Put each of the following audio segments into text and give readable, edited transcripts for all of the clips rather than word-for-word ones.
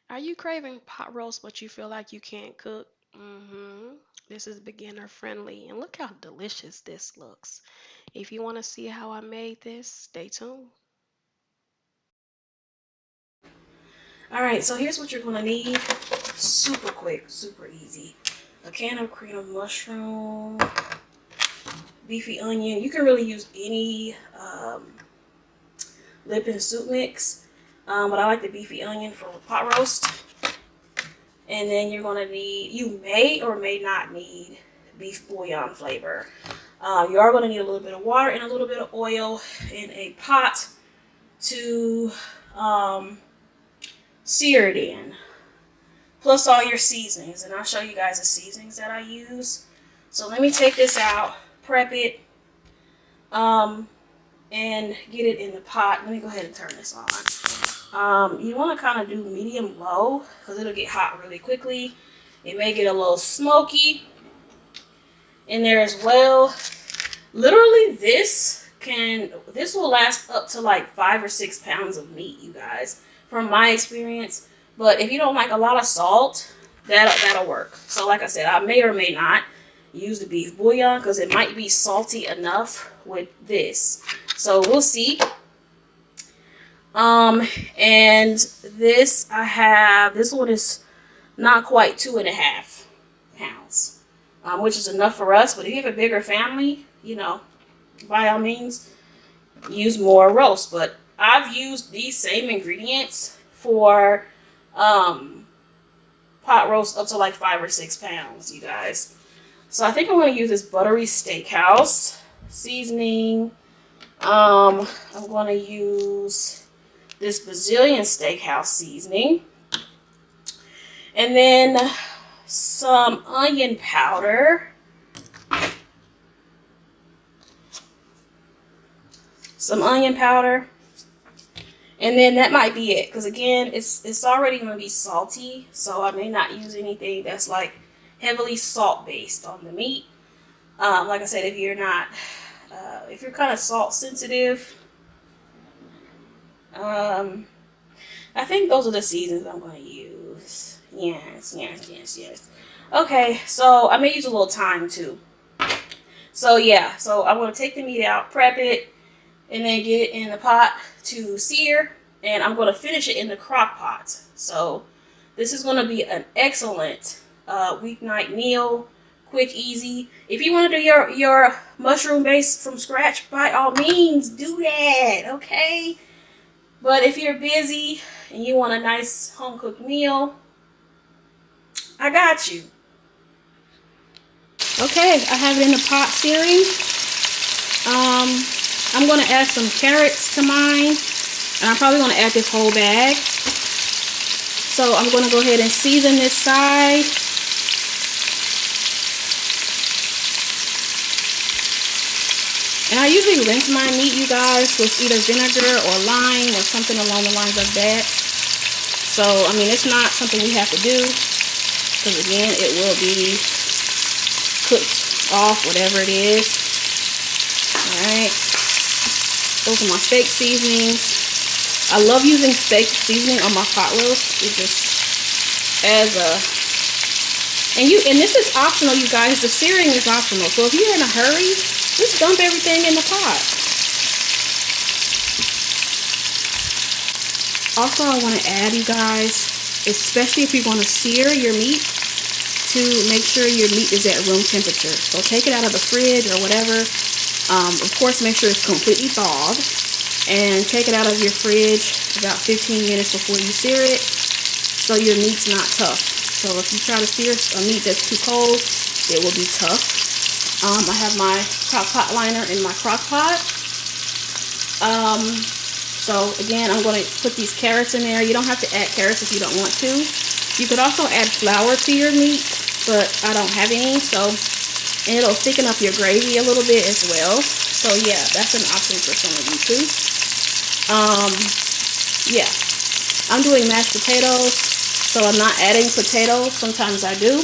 Are you craving pot roast but you feel like you can't cook? This is beginner friendly and look how delicious this looks. If you want to see how I made this, stay tuned. Alright, so here's what you're gonna need. Super quick, super easy. A can of cream of mushroom, beefy onion. You can really use any lip and soup mix, but I like the beefy onion for pot roast. And then you're gonna need, you may or may not need beef bouillon flavor. You are gonna need a little bit of water and a little bit of oil in a pot to sear it in, plus all your seasonings. And I'll show you guys the seasonings that I use. So let me take this out, prep it, um, and get it in the pot. Let me go ahead and turn this on. You want to kind of do medium low because it'll get hot really quickly. It may get a little smoky in there as well. Literally, this will last up to like 5 or 6 pounds of meat, you guys, from my experience. But if you don't like a lot of salt, that'll work. So like I said, I may or may not use the beef bouillon because it might be salty enough with this. So we'll see. And this I have, this one is not quite 2.5 pounds, which is enough for us. But if you have a bigger family, by all means, use more roast. But I've used these same ingredients for pot roast up to like 5 or 6 pounds, you guys. So I think I'm going to use this buttery steakhouse seasoning. I'm going to use this Brazilian steakhouse seasoning. And then some onion powder. And then that might be it. Because again, it's already going to be salty. So I may not use anything that's like heavily salt based on the meat. Like I said, if you're not, if you're kind of salt sensitive, I think those are the seasons I'm going to use. Yes. Okay, so I may use a little thyme too. So yeah, so I'm going to take the meat out, prep it, and then get it in the pot to sear. And I'm going to finish it in the crock pot. So this is going to be an excellent weeknight meal. Quick, easy. If you want to do your mushroom base from scratch, by all means, do that, okay? But if you're busy and you want a nice home-cooked meal, I got you. Okay, I have it in the pot searing. I'm going to add some carrots to mine. And I'm probably going to add this whole bag. So I'm going to go ahead and season this side. And I usually rinse my meat, you guys, with either vinegar or lime or something along the lines of that. So, I mean, it's not something we have to do. Because, again, it will be cooked off, whatever it is. Alright. Those are my steak seasonings. I love using steak seasoning on my pot roast. It just adds a... And this is optional, you guys. The searing is optional. So if you're in a hurry, just dump everything in the pot. Also, I want to add, you guys, especially if you're going to sear your meat, to make sure your meat is at room temperature. So take it out of the fridge or whatever. Of course, make sure it's completely thawed. And take it out of your fridge about 15 minutes before you sear it, so your meat's not tough. So if you try to sear a meat that's too cold, it will be tough. I have my Crockpot liner in my Crockpot. So again, I'm going to put these carrots in there. You don't have to add carrots if you don't want to. You could also add flour to your meat, but I don't have any, so, and it'll thicken up your gravy a little bit as well. So yeah, that's an option for some of you too. Yeah, I'm doing mashed potatoes, so I'm not adding potatoes. Sometimes I do,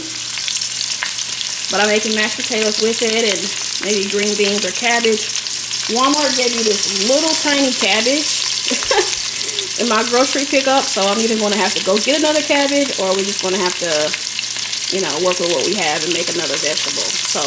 but I'm making mashed potatoes with it, and maybe green beans or cabbage. Walmart gave me this little tiny cabbage. in my grocery pickup, so I'm either going to have to go get another cabbage, or we're just going to have to, work with what we have and make another vegetable. So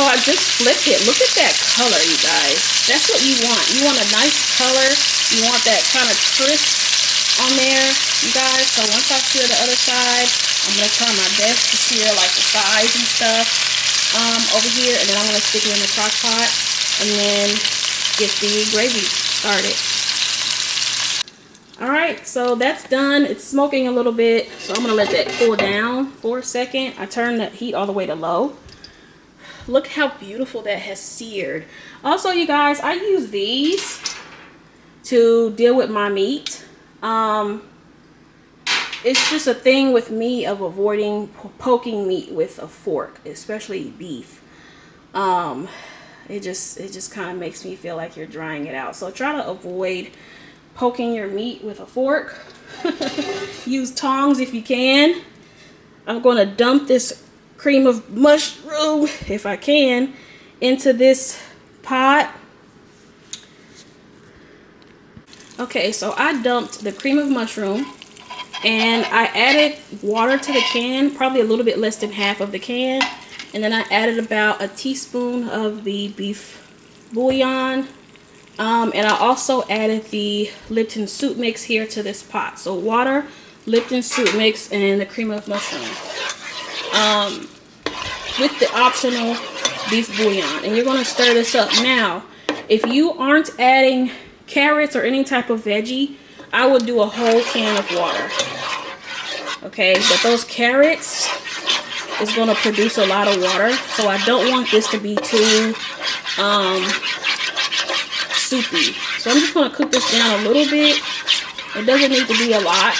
I just flipped it. Look at that color, you guys. That's what you want. You want a nice color. You want that kind of crisp on there, you guys. So once I sear the other side, I'm going to try my best to sear like the sides and stuff over here. And then I'm going to stick it in the crock pot and then get the gravy started. All right, so that's done. It's smoking a little bit, so I'm gonna let that cool down for a second. I turned the heat all the way to low. Look how beautiful that has seared. Also, you guys, I use these to deal with my meat. It's just a thing with me of avoiding poking meat with a fork, especially beef. It just kind of makes me feel like you're drying it out. So try to avoid poking your meat with a fork. Use tongs if you can. I'm going to dump this cream of mushroom, if I can, into this pot. Okay, so I dumped the cream of mushroom and I added water to the can, probably a little bit less than half of the can. And then I added about a teaspoon of the beef bouillon. And I also added the Lipton soup mix here to this pot. So water, Lipton soup mix, and the cream of mushroom. With the optional beef bouillon. And you're going to stir this up. Now, if you aren't adding carrots or any type of veggie, I would do a whole can of water. Okay, but those carrots is going to produce a lot of water. So I don't want this to be too soupy. So I'm just going to cook this down a little bit. It doesn't need to be a lot.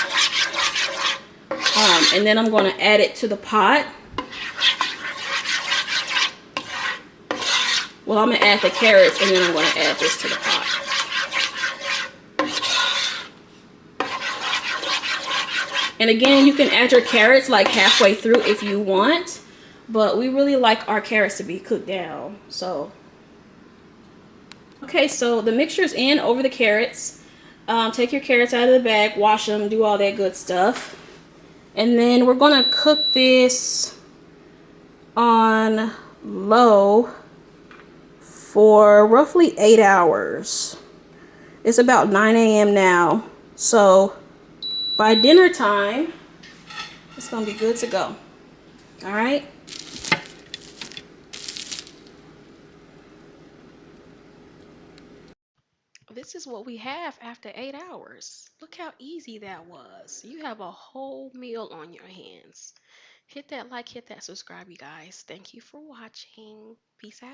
And then I'm going to add it to the pot. Well, I'm going to add the carrots and then I'm going to add this to the pot. And again, you can add your carrots like halfway through if you want. But we really like our carrots to be cooked down. Okay, so the mixture's in over the carrots. Take your carrots out of the bag, wash them, do all that good stuff. And then we're going to cook this on low for roughly 8 hours. It's about 9 a.m. now. So by dinner time, it's going to be good to go. All right. This is what we have after 8 hours. Look how easy that was. You have a whole meal on your hands. Hit that like, hit that subscribe, you guys. Thank you for watching. Peace out.